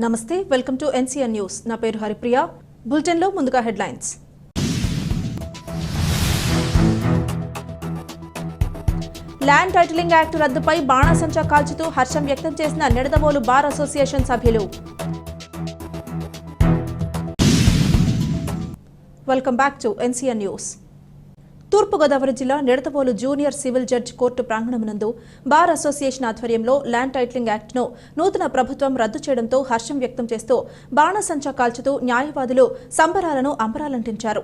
నమస్తే welcome to NCN news నా పేరు హరిప్రియ బులెటిన్ లో ముందుగా హెడ్లైన్స్ ల్యాండ్ టైటిలింగ్ యాక్ట్ రద్దుపై బాణాసంచా కాల్చుతూ హర్షం వ్యక్తం చేసిన నిడదవోలు బార్ అసోసియేషన్ సభ్యులు welcome back to NCN news Thurpugodavari జిల్లా Nidadavolu junior civil judge court ప్రాంగణమునందు బార్ అసోసియేషన్ ఆధ్వర్యంలో ల్యాండ్ టైటిలింగ్ యాక్ట్ను నూతన ప్రభుత్వం రద్దు చేయడంతో హర్షం వ్యక్తం చేస్తూ బాణసంచా కాల్చుతూ న్యాయవాదులు సంబరాలను అంబరాలంటించారు.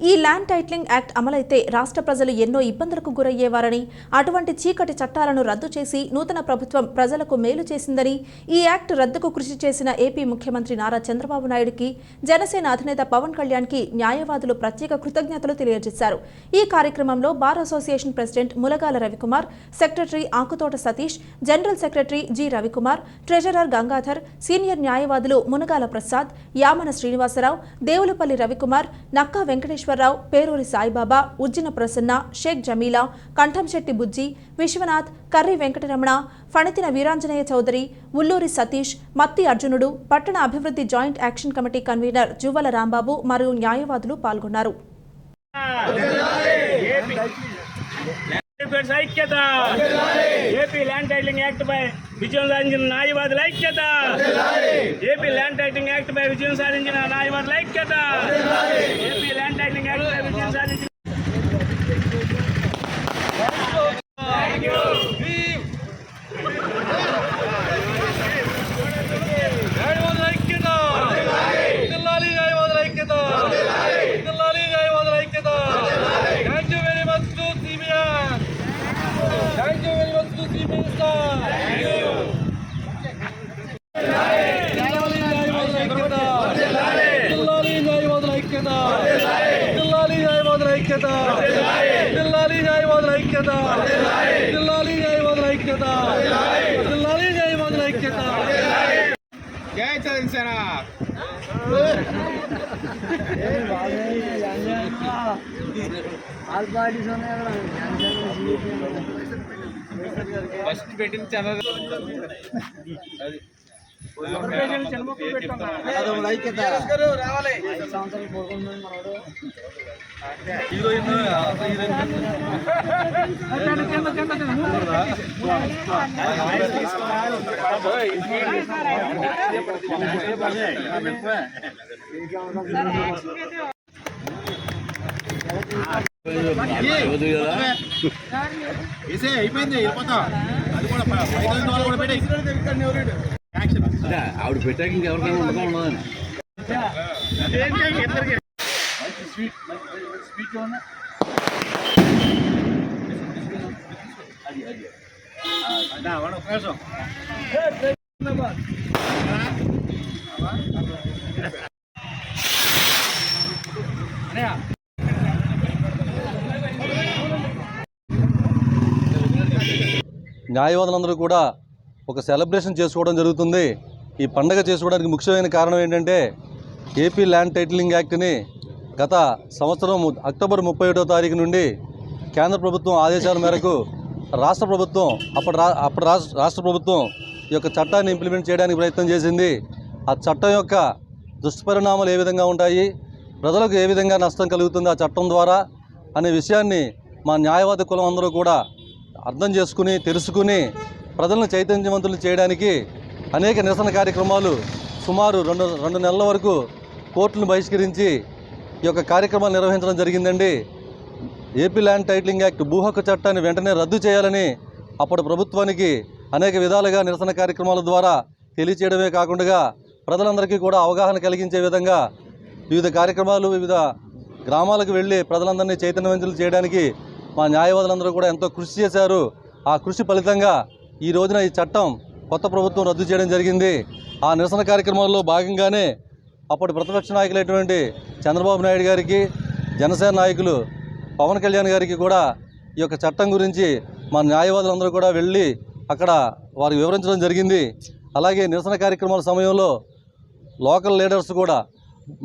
ఈ ల్యాండ్ టైటిలింగ్ యాక్ట్ అమలైతే రాష్ట్ర ప్రజలు ఎన్నో ఇబ్బందులకు గురయ్యేవారని, అటువంటి చీకటి చట్టాలను రద్దు చేసి నూతన ప్రభుత్వం ప్రజలకు మేలు చేసిందని, ఈ యాక్ట్ రద్దుకు కృషి చేసిన ఏపీ ముఖ్యమంత్రి నారా చంద్రబాబు నాయుడుకి, జనసేన అధినేత పవన్ కళ్యాణ్కి న్యాయవాదులు ప్రత్యేక కృతజ్ఞతలు తెలియజేశారు. ఈ కార్యక్రమంలో bar association president Mulagala Ravikumar, secretary Akuthota Satish, general secretary G Ravikumar, treasurer Gangadhar, senior న్యాయవాదులు మునగాల ప్రసాద్, యామన శ్రీనివాసరావు, దేవులపల్లి రవికుమార్, నక్కా వెంకటేశ్వర పేరూరి సాయిబాబా, ఉజ్జిన ప్రసన్న, షేక్ జమీలా, కంఠంశెట్టి బుజ్జి, విశ్వనాథ్, కర్రి వెంకటరమణ, ఫణితిన వీరాంజనేయ చౌదరి, ఉల్లూరి సతీష్, మత్తి అర్జునుడు, పట్టణ అభివృద్ధి joint action committee convener Juvvala Rambabu మరియు న్యాయవాదులు పాల్గొన్నారు. ఏపీ ల్యాండ్ టైటిలింగ్ యాక్ట్ పై విజయం సాధించిన న్యాయవాదుల ఐక్యత. ఏపీ ల్యాండ్ టైటిలింగ్ యాక్ట్ పై విజయం సాధించిన న్యాయవాదుల ఐక్యత. ఏపీ ల్యాండ్ టైటిలింగ్ యాక్ట్ పై విజయం సాధించిన జై జనసేన. ఫస్ట్ పెట్టిన ఛానల్ రావాలి. అయిపోయింది వెళ్ళిపోతా. అది కూడా కూడా పెట్టాయి. ఆవిడ పెట్టాక ఇంకెవరికైనా ఉండగా ఉండదని న్యాయవాదులందరూ కూడా ఒక సెలబ్రేషన్ చేసుకోవడం జరుగుతుంది. ఈ పండగ చేసుకోవడానికి ముఖ్యమైన కారణం ఏంటంటే ఏపీ ల్యాండ్ టైటిలింగ్ యాక్ట్ని గత సంవత్సరం అక్టోబర్ 31వ తారీఖు నుండి కేంద్ర ప్రభుత్వం ఆదేశాల మేరకు రాష్ట్ర ప్రభుత్వం రాష్ట్ర ప్రభుత్వం ఈ యొక్క చట్టాన్ని ఇంప్లిమెంట్ చేయడానికి ప్రయత్నం చేసింది. ఆ చట్టం యొక్క దుష్పరిణామాలు ఏ విధంగా ఉంటాయి, ప్రజలకు ఏ విధంగా నష్టం కలుగుతుంది ఆ చట్టం ద్వారా అనే విషయాన్ని మా న్యాయవాది కులం అందరూ కూడా అర్థం చేసుకుని తెలుసుకుని ప్రజలను చైతన్యవంతులు చేయడానికి అనేక నిరసన కార్యక్రమాలు సుమారు రెండు నెలల వరకు కోర్టులను బహిష్కరించి ఈ యొక్క కార్యక్రమాలు నిర్వహించడం జరిగిందండి. ఏపీ ల్యాండ్ టైటిలింగ్ యాక్ట్ భూ హక్కు చట్టాన్ని వెంటనే రద్దు చేయాలని అప్పటి ప్రభుత్వానికి అనేక విధాలుగా నిరసన కార్యక్రమాల ద్వారా తెలియచేయడమే కాకుండా ప్రజలందరికీ కూడా అవగాహన కలిగించే విధంగా వివిధ కార్యక్రమాలు వివిధ గ్రామాలకు వెళ్ళి ప్రజలందరినీ చైతన్యవంతులు చేయడానికి మా న్యాయవాదులందరూ కూడా ఎంతో కృషి చేశారు. ఆ కృషి ఫలితంగా ఈ రోజున ఈ చట్టం కొత్త ప్రభుత్వం రద్దు చేయడం జరిగింది. ఆ నిరసన కార్యక్రమాల్లో భాగంగానే అప్పటి ప్రతిపక్ష నాయకులైనటువంటి చంద్రబాబు నాయుడు గారికి, జనసేన నాయకులు పవన్ కళ్యాణ్ గారికి కూడా ఈ యొక్క చట్టం గురించి మా న్యాయవాదులందరూ కూడా వెళ్ళి అక్కడ వారికి వివరించడం జరిగింది. అలాగే నిరసన కార్యక్రమాల సమయంలో లోకల్ లీడర్స్ కూడా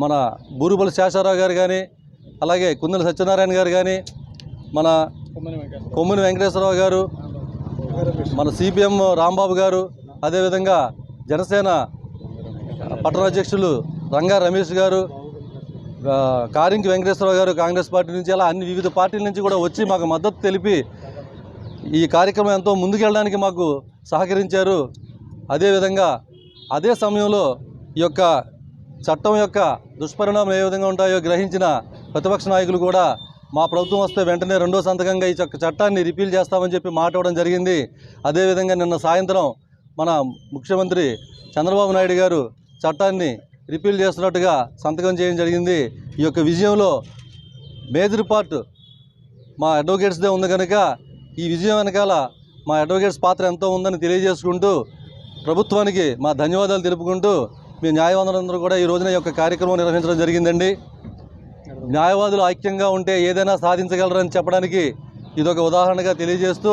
మన బూరుపల్లి శేషారావు గారు కానీ, అలాగే కుందెల సత్యనారాయణ గారు కానీ, మన కొమ్మిని వెంకటేశ్వరరావు గారు, మన సిపిఎం రాంబాబు గారు, అదేవిధంగా జనసేన పట్టణ అధ్యక్షులు రంగా రమేష్ గారు, కారింకి వెంకటేశ్వరరావు గారు కాంగ్రెస్ పార్టీ నుంచి, అలా అన్ని వివిధ పార్టీల నుంచి కూడా వచ్చి మాకు మద్దతు తెలిపి ఈ కార్యక్రమం ఎంతో ముందుకెళ్ళడానికి మాకు సహకరించారు. అదేవిధంగా అదే సమయంలో ఈ యొక్క చట్టం యొక్క దుష్పరిణామాలు ఏ విధంగా ఉంటాయో గ్రహించిన ప్రతిపక్ష నాయకులు కూడా మా ప్రభుత్వం వస్తే వెంటనే రెండో సంతకంగా ఈ చట్టాన్ని రిపీల్ చేస్తామని చెప్పి మాట ఇవ్వడం జరిగింది. అదేవిధంగా నిన్న సాయంత్రం మన ముఖ్యమంత్రి చంద్రబాబు నాయుడు గారు చట్టాన్ని రిపీల్ చేస్తున్నట్టుగా సంతకం చేయడం జరిగింది. ఈ యొక్క విజయంలో మేజర్ పార్ట్ మా అడ్వకేట్స్దే ఉంది కనుక ఈ విజయం వెనకాల మా అడ్వకేట్స్ పాత్ర ఎంతో ఉందని తెలియజేసుకుంటూ ప్రభుత్వానికి మా ధన్యవాదాలు తెలుపుకుంటూ మీ న్యాయవాదులందరూ కూడా ఈ రోజున ఈ యొక్క కార్యక్రమం నిర్వహించడం జరిగిందండి. న్యాయవాదులు ఐక్యంగా ఉంటే ఏదైనా సాధించగలరని చెప్పడానికి ఇదొక ఉదాహరణగా తెలియజేస్తూ